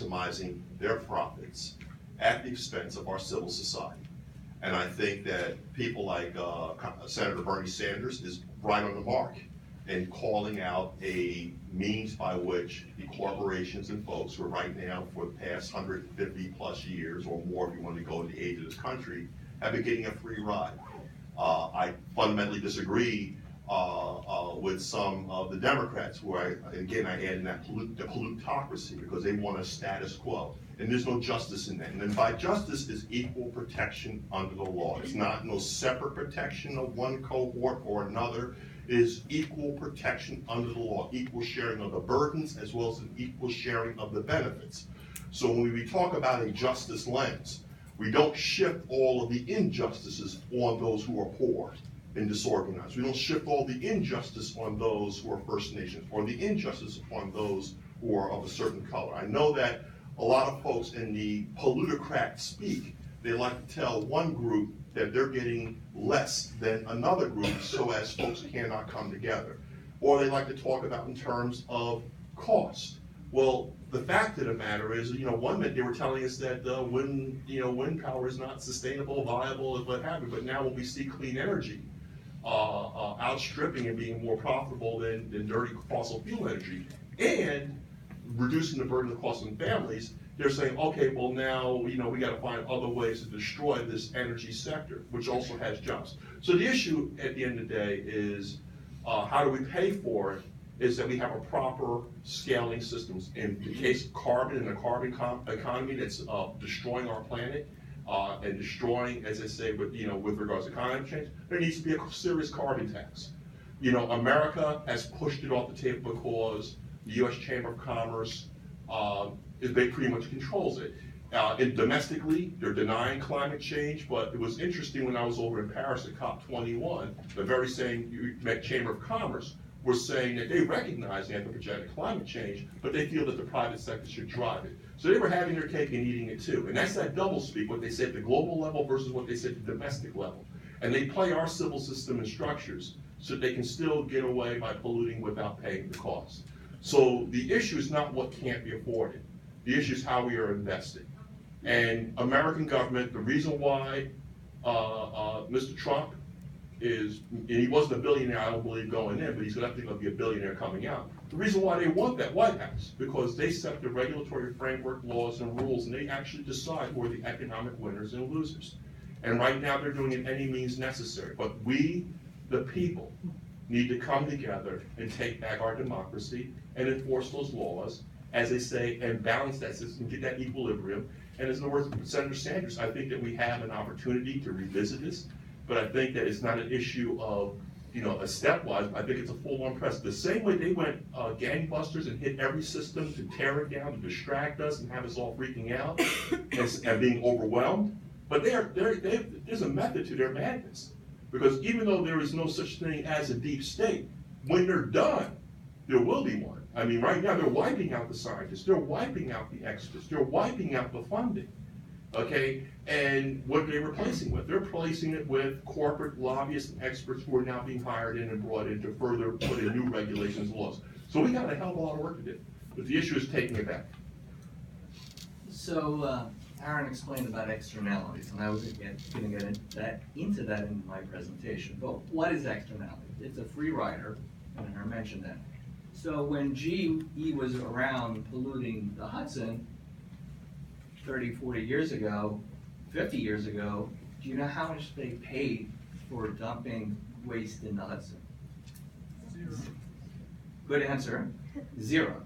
maximizing their profits at the expense of our civil society. And I think that people like Senator Bernie Sanders is right on the mark in calling out a means by which the corporations and folks who are right now for the past 150 plus years or more, if you want to go to the age of this country, have been getting a free ride. I fundamentally disagree with some of the Democrats, who I add in that the plutocracy, because they want a status quo. And there's no justice in that. And then by justice is equal protection under the law. It's not no separate protection of one cohort or another. It is equal protection under the law, equal sharing of the burdens as well as an equal sharing of the benefits. So when we talk about a justice lens, we don't shift all of the injustices on those who are poor and disorganized. We don't shift all the injustice on those who are First Nations or the injustice on those who are of a certain color. I know that a lot of folks in the plutocrat speak. They like to tell one group that they're getting less than another group so as folks cannot come together. Or they like to talk about in terms of cost. Well, the fact of the matter is, one minute they were telling us that wind power is not sustainable, viable, and what have you, but now when we see clean energy outstripping and being more profitable than dirty fossil fuel energy, and reducing the burden of cost on families, they're saying, okay, well now, we got to find other ways to destroy this energy sector, which also has jobs. So the issue at the end of the day is, how do we pay for it, is that we have a proper scaling systems. In the case of carbon and the carbon economy that's destroying our planet, and destroying, as I say, with regards to climate change, there needs to be a serious carbon tax. America has pushed it off the table because the U.S. Chamber of Commerce, they pretty much controls it. And domestically, they're denying climate change, but it was interesting when I was over in Paris at COP21, the very same Chamber of Commerce was saying that they recognize anthropogenic climate change, but they feel that the private sector should drive it. So they were having their cake and eating it too. And that's that double speak, what they say at the global level versus what they say at the domestic level. And they play our civil system and structures so they can still get away by polluting without paying the cost. So the issue is not what can't be afforded. The issue is how we are investing. And American government, the reason why Mr. Trump is, and he wasn't a billionaire, I don't believe, going in, but he's definitely going to be a billionaire coming out. The reason why they want that White House, because they set the regulatory framework, laws, and rules, and they actually decide who are the economic winners and losers. And right now they're doing it any means necessary. But we, the people, need to come together and take back our democracy and enforce those laws, as they say, and balance that system, get that equilibrium. And as in the words of Senator Sanders, I think that we have an opportunity to revisit this, but I think that it's not an issue of, a stepwise. I think it's a full-on press. The same way they went gangbusters and hit every system to tear it down, to distract us and have us all freaking out and being overwhelmed. But there's a method to their madness. Because even though there is no such thing as a deep state, when they're done, there will be one. I mean, right now they're wiping out the scientists, they're wiping out the experts, they're wiping out the funding, okay? And what they're replacing with? They're replacing it with corporate lobbyists and experts who are now being hired in and brought in to further put in new regulations and laws. So we got a hell of a lot of work to do, but the issue is taking it back. So Aaron explained about externalities, and I was going to get into that in my presentation. But what is externality? It's a free rider, and I mentioned that. So when GE was around polluting the Hudson 30, 40 years ago, 50 years ago, do you know how much they paid for dumping waste in the Hudson? Zero. Good answer. Zero.